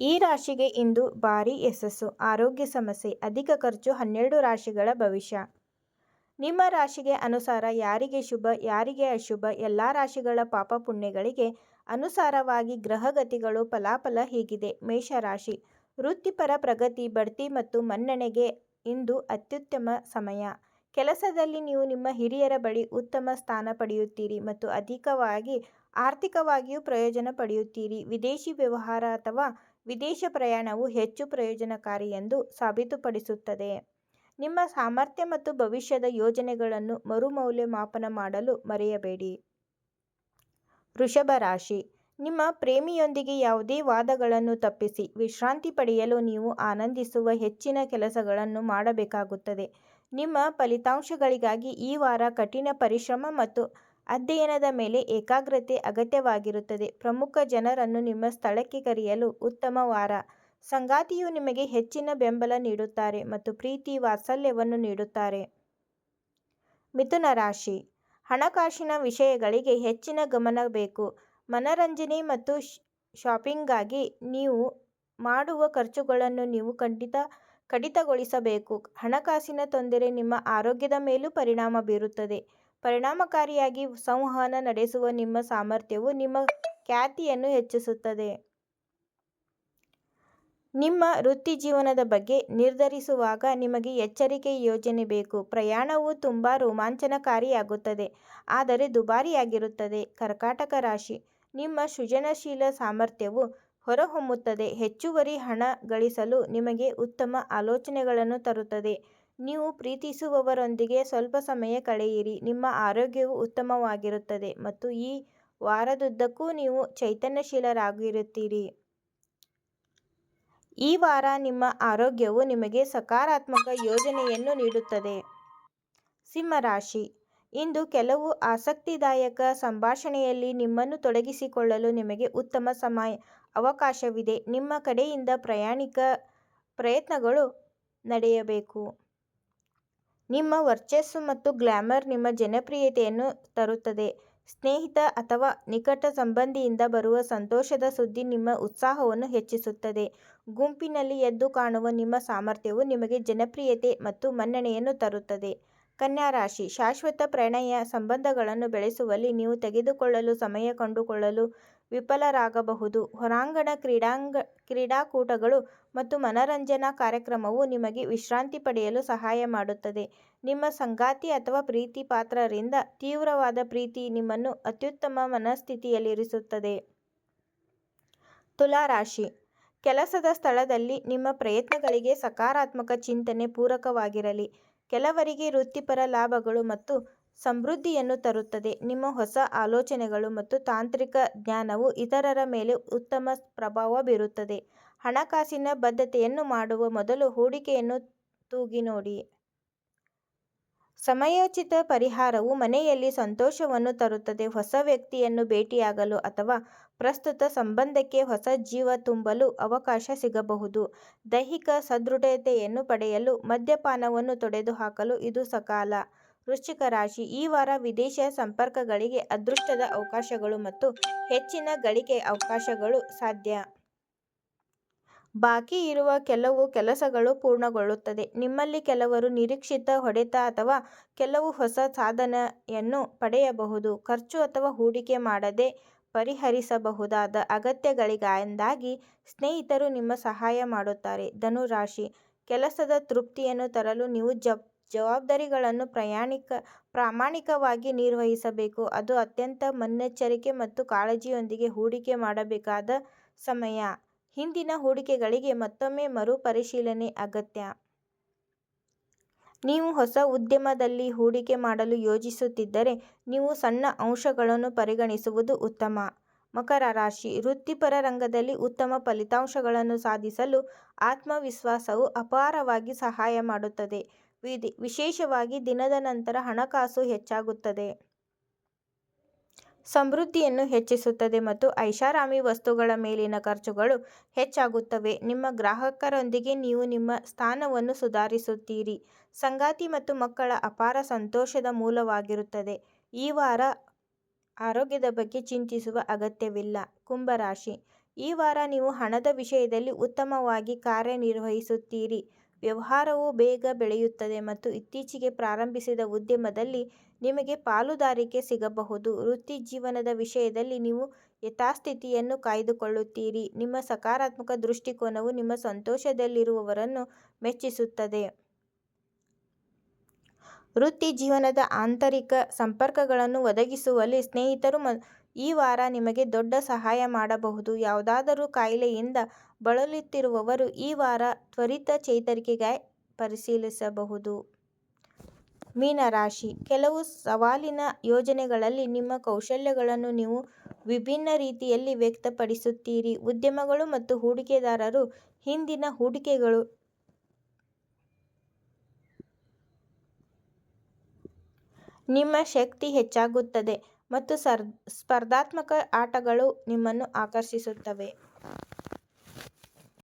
ಈ ರಾಶಿಗೆ ಇಂದು ಭಾರಿ ಯಶಸ್ಸು, ಆರೋಗ್ಯ ಸಮಸ್ಯೆ, ಅಧಿಕ ಖರ್ಚು. 12 ರಾಶಿಗಳ ಭವಿಷ್ಯ. ನಿಮ್ಮ ರಾಶಿಗೆ ಅನುಸಾರ ಯಾರಿಗೆ ಶುಭ, ಯಾರಿಗೆ ಅಶುಭ, ಎಲ್ಲ ರಾಶಿಗಳ ಪಾಪ ಪುಣ್ಯಗಳಿಗೆ ಅನುಸಾರವಾಗಿ ಗ್ರಹಗತಿಗಳು ಫಲಾಫಲ ಹೀಗಿದೆ. ಮೇಷರಾಶಿ, ವೃತ್ತಿಪರ ಪ್ರಗತಿ, ಬಡ್ತಿ ಮತ್ತು ಮನ್ನಣೆಗೆ ಇಂದು ಅತ್ಯುತ್ತಮ ಸಮಯ. ಕೆಲಸದಲ್ಲಿ ನೀವು ನಿಮ್ಮ ಹಿರಿಯರ ಬಳಿ ಉತ್ತಮ ಸ್ಥಾನ ಪಡೆಯುತ್ತೀರಿ ಮತ್ತು ಅಧಿಕವಾಗಿ ಆರ್ಥಿಕವಾಗಿಯೂ ಪ್ರಯೋಜನ ಪಡೆಯುತ್ತೀರಿ. ವಿದೇಶಿ ವ್ಯವಹಾರ ಅಥವಾ ವಿದೇಶ ಪ್ರಯಾಣವು ಹೆಚ್ಚು ಪ್ರಯೋಜನಕಾರಿ ಎಂದು ಸಾಬೀತುಪಡಿಸುತ್ತದೆ. ನಿಮ್ಮ ಸಾಮರ್ಥ್ಯ ಮತ್ತು ಭವಿಷ್ಯದ ಯೋಜನೆಗಳನ್ನು ಮರುಮೌಲ್ಯಮಾಪನ ಮಾಡಲು ಮರೆಯಬೇಡಿ. ವೃಷಭ ರಾಶಿ, ನಿಮ್ಮ ಪ್ರೇಮಿಯೊಂದಿಗೆ ಯಾವುದೇ ವಾದಗಳನ್ನು ತಪ್ಪಿಸಿ ವಿಶ್ರಾಂತಿ ಪಡೆಯಲು ನೀವು ಆನಂದಿಸುವ ಹೆಚ್ಚಿನ ಕೆಲಸಗಳನ್ನು ಮಾಡಬೇಕಾಗುತ್ತದೆ. ನಿಮ್ಮ ಫಲಿತಾಂಶಗಳಿಗಾಗಿ ಈ ವಾರ ಕಠಿಣ ಪರಿಶ್ರಮ ಮತ್ತು ಅಧ್ಯಯನದ ಮೇಲೆ ಏಕಾಗ್ರತೆ ಅಗತ್ಯವಾಗಿರುತ್ತದೆ. ಪ್ರಮುಖ ಜನರನ್ನು ನಿಮ್ಮ ಸ್ಥಳಕ್ಕೆ ಕರೆಯಲು ಉತ್ತಮ ವಾರ. ಸಂಗಾತಿಯು ನಿಮಗೆ ಹೆಚ್ಚಿನ ಬೆಂಬಲ ನೀಡುತ್ತಾರೆ ಮತ್ತು ಪ್ರೀತಿ ವಾತ್ಸಲ್ಯವನ್ನು ನೀಡುತ್ತಾರೆ. ಮಿಥುನ ರಾಶಿ, ಹಣಕಾಸಿನ ವಿಷಯಗಳಿಗೆ ಹೆಚ್ಚಿನ ಗಮನ ಬೇಕು. ಮನರಂಜನೆ ಮತ್ತು ಶಾಪಿಂಗ್ಗಾಗಿ ನೀವು ಮಾಡುವ ಖರ್ಚುಗಳನ್ನು ನೀವು ಕಡಿತಗೊಳಿಸಬೇಕು. ಹಣಕಾಸಿನ ತೊಂದರೆ ನಿಮ್ಮ ಆರೋಗ್ಯದ ಮೇಲೂ ಪರಿಣಾಮ ಬೀರುತ್ತದೆ. ಪರಿಣಾಮಕಾರಿಯಾಗಿ ಸಂವಹನ ನಡೆಸುವ ನಿಮ್ಮ ಸಾಮರ್ಥ್ಯವು ನಿಮ್ಮ ಖ್ಯಾತಿಯನ್ನು ಹೆಚ್ಚಿಸುತ್ತದೆ. ನಿಮ್ಮ ವೃತ್ತಿಜೀವನದ ಬಗ್ಗೆ ನಿರ್ಧರಿಸುವಾಗ ನಿಮಗೆ ಎಚ್ಚರಿಕೆಯ ಯೋಜನೆ ಬೇಕು. ಪ್ರಯಾಣವು ತುಂಬಾ ರೋಮಾಂಚನಕಾರಿಯಾಗುತ್ತದೆ ಆದರೆ ದುಬಾರಿಯಾಗಿರುತ್ತದೆ. ಕರ್ಕಾಟಕ ರಾಶಿ, ನಿಮ್ಮ ಸೃಜನಶೀಲ ಸಾಮರ್ಥ್ಯವು ಹೊರಹೊಮ್ಮುತ್ತದೆ. ಹೆಚ್ಚುವರಿ ಹಣ ಗಳಿಸಲು ನಿಮಗೆ ಉತ್ತಮ ಆಲೋಚನೆಗಳನ್ನು ತರುತ್ತದೆ. ನೀವು ಪ್ರೀತಿಸುವವರೊಂದಿಗೆ ಸ್ವಲ್ಪ ಸಮಯ ಕಳೆಯಿರಿ. ನಿಮ್ಮ ಆರೋಗ್ಯವು ಉತ್ತಮವಾಗಿರುತ್ತದೆ ಮತ್ತು ಈ ವಾರದುದ್ದಕ್ಕೂ ನೀವು ಚೈತನ್ಯಶೀಲರಾಗಿರುತ್ತೀರಿ. ಈ ವಾರ ನಿಮ್ಮ ಆರೋಗ್ಯವು ನಿಮಗೆ ಸಕಾರಾತ್ಮಕ ಯೋಜನೆಯನ್ನು ನೀಡುತ್ತದೆ. ಸಿಂಹ ರಾಶಿ, ಇಂದು ಕೆಲವು ಆಸಕ್ತಿದಾಯಕ ಸಂಭಾಷಣೆಯಲ್ಲಿ ನಿಮ್ಮನ್ನು ತೊಡಗಿಸಿಕೊಳ್ಳಲು ನಿಮಗೆ ಉತ್ತಮ ಅವಕಾಶವಿದೆ. ನಿಮ್ಮ ಕಡೆಯಿಂದ ಪ್ರಯತ್ನಗಳು ನಡೆಯಬೇಕು. ನಿಮ್ಮ ವರ್ಚಸ್ಸು ಮತ್ತು ಗ್ಲಾಮರ್ ನಿಮ್ಮ ಜನಪ್ರಿಯತೆಯನ್ನು ತರುತ್ತದೆ. ಸ್ನೇಹಿತ ಅಥವಾ ನಿಕಟ ಸಂಬಂಧಿಯಿಂದ ಬರುವ ಸಂತೋಷದ ಸುದ್ದಿ ನಿಮ್ಮ ಉತ್ಸಾಹವನ್ನು ಹೆಚ್ಚಿಸುತ್ತದೆ. ಗುಂಪಿನಲ್ಲಿ ಎದ್ದು ಕಾಣುವ ನಿಮ್ಮ ಸಾಮರ್ಥ್ಯವು ನಿಮಗೆ ಜನಪ್ರಿಯತೆ ಮತ್ತು ಮನ್ನಣೆಯನ್ನು ತರುತ್ತದೆ. ಕನ್ಯಾ ರಾಶಿ, ಶಾಶ್ವತ ಪ್ರಣಯ ಸಂಬಂಧಗಳನ್ನು ಬೆಳೆಸುವಲ್ಲಿ ನೀವು ತೆಗೆದುಕೊಳ್ಳಲು ಸಮಯ ಕಂಡುಕೊಳ್ಳಲು ವಿಫಲರಾಗಬಹುದು. ಹೊರಾಂಗಣ ಕ್ರೀಡಾಕೂಟಗಳು ಮತ್ತು ಮನರಂಜನಾ ಕಾರ್ಯಕ್ರಮವು ನಿಮಗೆ ವಿಶ್ರಾಂತಿ ಪಡೆಯಲು ಸಹಾಯ ಮಾಡುತ್ತದೆ. ನಿಮ್ಮ ಸಂಗಾತಿ ಅಥವಾ ಪ್ರೀತಿಪಾತ್ರರಿಂದ ತೀವ್ರವಾದ ಪ್ರೀತಿ ನಿಮ್ಮನ್ನು ಅತ್ಯುತ್ತಮ ಮನಸ್ಥಿತಿಯಲ್ಲಿರಿಸುತ್ತದೆ. ತುಲಾ ರಾಶಿ, ಕೆಲಸದ ಸ್ಥಳದಲ್ಲಿ ನಿಮ್ಮ ಪ್ರಯತ್ನಗಳಿಗೆ ಸಕಾರಾತ್ಮಕ ಚಿಂತನೆ ಪೂರಕವಾಗಿರಲಿ. ಕೆಲವರಿಗೆ ವೃತ್ತಿಪರ ಲಾಭಗಳು ಮತ್ತು ಸಮೃದ್ಧಿಯನ್ನು ತರುತ್ತದೆ. ನಿಮ್ಮ ಹೊಸ ಆಲೋಚನೆಗಳು ಮತ್ತು ತಾಂತ್ರಿಕ ಜ್ಞಾನವು ಇತರರ ಮೇಲೆ ಉತ್ತಮ ಪ್ರಭಾವ ಬೀರುತ್ತದೆ. ಹಣಕಾಸಿನ ಬದ್ಧತೆಯನ್ನು ಮಾಡುವ ಮೊದಲು ಹೂಡಿಕೆಯನ್ನು ತೂಗಿ ನೋಡಿ. ಸಮಯೋಚಿತ ಪರಿಹಾರವು ಮನೆಯಲ್ಲಿ ಸಂತೋಷವನ್ನು ತರುತ್ತದೆ. ಹೊಸ ವ್ಯಕ್ತಿಯನ್ನು ಭೇಟಿಯಾಗಲು ಅಥವಾ ಪ್ರಸ್ತುತ ಸಂಬಂಧಕ್ಕೆ ಹೊಸ ಜೀವ ತುಂಬಲು ಅವಕಾಶ ಸಿಗಬಹುದು. ದೈಹಿಕ ಸದೃಢತೆಯನ್ನು ಪಡೆಯಲು ಮದ್ಯಪಾನವನ್ನು ತೊಡೆದುಹಾಕಲು ಇದು ಸಕಾಲ. ವೃಶ್ಚಿಕ ರಾಶಿ, ಈ ವಾರ ವಿದೇಶ ಸಂಪರ್ಕಗಳಿಗೆ ಅದೃಷ್ಟದ ಅವಕಾಶಗಳು ಮತ್ತು ಹೆಚ್ಚಿನ ಗಳಿಕೆ ಅವಕಾಶಗಳು ಸಾಧ್ಯ. ಬಾಕಿ ಇರುವ ಕೆಲವು ಕೆಲಸಗಳು ಪೂರ್ಣಗೊಳ್ಳುತ್ತದೆ. ನಿಮ್ಮಲ್ಲಿ ಕೆಲವರು ನಿರೀಕ್ಷಿತ ಹೊಡೆತ ಅಥವಾ ಕೆಲವು ಹೊಸ ಸಾಧನೆಯನ್ನು ಪಡೆಯಬಹುದು. ಖರ್ಚು ಅಥವಾ ಹೂಡಿಕೆ ಮಾಡದೆ ಪರಿಹರಿಸಬಹುದಾದ ಅಗತ್ಯಗಳಿಂದಾಗಿ ಸ್ನೇಹಿತರು ನಿಮ್ಮ ಸಹಾಯ ಮಾಡುತ್ತಾರೆ. ಧನು ರಾಶಿ, ಕೆಲಸದ ತೃಪ್ತಿಯನ್ನು ತರಲು ನೀವು ಜವಾಬ್ದಾರಿಗಳನ್ನು ಪ್ರಾಮಾಣಿಕವಾಗಿ ನಿರ್ವಹಿಸಬೇಕು. ಅದು ಅತ್ಯಂತ ಮುನ್ನೆಚ್ಚರಿಕೆ ಮತ್ತು ಕಾಳಜಿಯೊಂದಿಗೆ ಹೂಡಿಕೆ ಮಾಡಬೇಕಾದ ಸಮಯ. ಹಿಂದಿನ ಹೂಡಿಕೆಗಳಿಗೆ ಮತ್ತೊಮ್ಮೆ ಮರುಪರಿಶೀಲನೆ ಅಗತ್ಯ. ನೀವು ಹೊಸ ಉದ್ಯಮದಲ್ಲಿ ಹೂಡಿಕೆ ಮಾಡಲು ಯೋಜಿಸುತ್ತಿದ್ದರೆ ನೀವು ಸಣ್ಣ ಅಂಶಗಳನ್ನು ಪರಿಗಣಿಸುವುದು ಉತ್ತಮ. ಮಕರ ರಾಶಿ, ವೃತ್ತಿಪರ ರಂಗದಲ್ಲಿ ಉತ್ತಮ ಫಲಿತಾಂಶಗಳನ್ನು ಸಾಧಿಸಲು ಆತ್ಮವಿಶ್ವಾಸವು ಅಪಾರವಾಗಿ ಸಹಾಯ ಮಾಡುತ್ತದೆ. ವಿಶೇಷವಾಗಿ ದಿನದ ನಂತರ ಹಣಕಾಸು ಹೆಚ್ಚಾಗುತ್ತದೆ, ಸಮೃದ್ಧಿಯನ್ನು ಹೆಚ್ಚಿಸುತ್ತದೆ ಮತ್ತು ಐಷಾರಾಮಿ ವಸ್ತುಗಳ ಮೇಲಿನ ಖರ್ಚುಗಳು ಹೆಚ್ಚಾಗುತ್ತವೆ. ನಿಮ್ಮ ಗ್ರಾಹಕರೊಂದಿಗೆ ನೀವು ನಿಮ್ಮ ಸ್ಥಾನವನ್ನು ಸುಧಾರಿಸುತ್ತೀರಿ. ಸಂಗಾತಿ ಮತ್ತು ಮಕ್ಕಳ ಅಪಾರ ಸಂತೋಷದ ಮೂಲವಾಗಿರುತ್ತದೆ. ಈ ವಾರ ಆರೋಗ್ಯದ ಬಗ್ಗೆ ಚಿಂತಿಸುವ ಅಗತ್ಯವಿಲ್ಲ. ಕುಂಭ ರಾಶಿ, ಈ ವಾರ ನೀವು ಹಣದ ವಿಷಯದಲ್ಲಿ ಉತ್ತಮವಾಗಿ ಕಾರ್ಯನಿರ್ವಹಿಸುತ್ತೀರಿ. ವ್ಯವಹಾರವು ಬೇಗ ಬೆಳೆಯುತ್ತದೆ ಮತ್ತು ಇತ್ತೀಚೆಗೆ ಪ್ರಾರಂಭಿಸಿದ ಉದ್ಯಮದಲ್ಲಿ ನಿಮಗೆ ಪಾಲುದಾರಿಕೆ ಸಿಗಬಹುದು. ವೃತ್ತಿಜೀವನದ ವಿಷಯದಲ್ಲಿ ನೀವು ಯಥಾಸ್ಥಿತಿಯನ್ನು ಕಾಯ್ದುಕೊಳ್ಳುತ್ತೀರಿ. ನಿಮ್ಮ ಸಕಾರಾತ್ಮಕ ದೃಷ್ಟಿಕೋನವು ನಿಮ್ಮ ಸಂತೋಷದಲ್ಲಿರುವವರನ್ನು ಮೆಚ್ಚಿಸುತ್ತದೆ. ವೃತ್ತಿಜೀವನದ ಆಂತರಿಕ ಸಂಪರ್ಕಗಳನ್ನು ಒದಗಿಸುವಲ್ಲಿ ಸ್ನೇಹಿತರು ಈ ವಾರ ನಿಮಗೆ ದೊಡ್ಡ ಸಹಾಯ ಮಾಡಬಹುದು. ಯಾವುದಾದರೂ ಕಾಯಿಲೆಯಿಂದ ಬಳಲುತ್ತಿರುವವರು ಈ ವಾರ ತ್ವರಿತ ಚೇತರಿಕೆಗಾಗಿ ಪರಿಶೀಲಿಸಬಹುದು. ಮೀನರಾಶಿ, ಕೆಲವು ಸವಾಲಿನ ಯೋಜನೆಗಳಲ್ಲಿ ನಿಮ್ಮ ಕೌಶಲ್ಯಗಳನ್ನು ನೀವು ವಿಭಿನ್ನ ರೀತಿಯಲ್ಲಿ ವ್ಯಕ್ತಪಡಿಸುತ್ತೀರಿ. ಉದ್ಯಮಗಳು ಮತ್ತು ಹೂಡಿಕೆದಾರರು ಹಿಂದಿನ ಹೂಡಿಕೆಗಳು ನಿಮ್ಮ ಶಕ್ತಿ ಹೆಚ್ಚಾಗುತ್ತದೆ ಮತ್ತು ಸ್ಪರ್ಧಾತ್ಮಕ ಆಟಗಳು ನಿಮ್ಮನ್ನು ಆಕರ್ಷಿಸುತ್ತವೆ.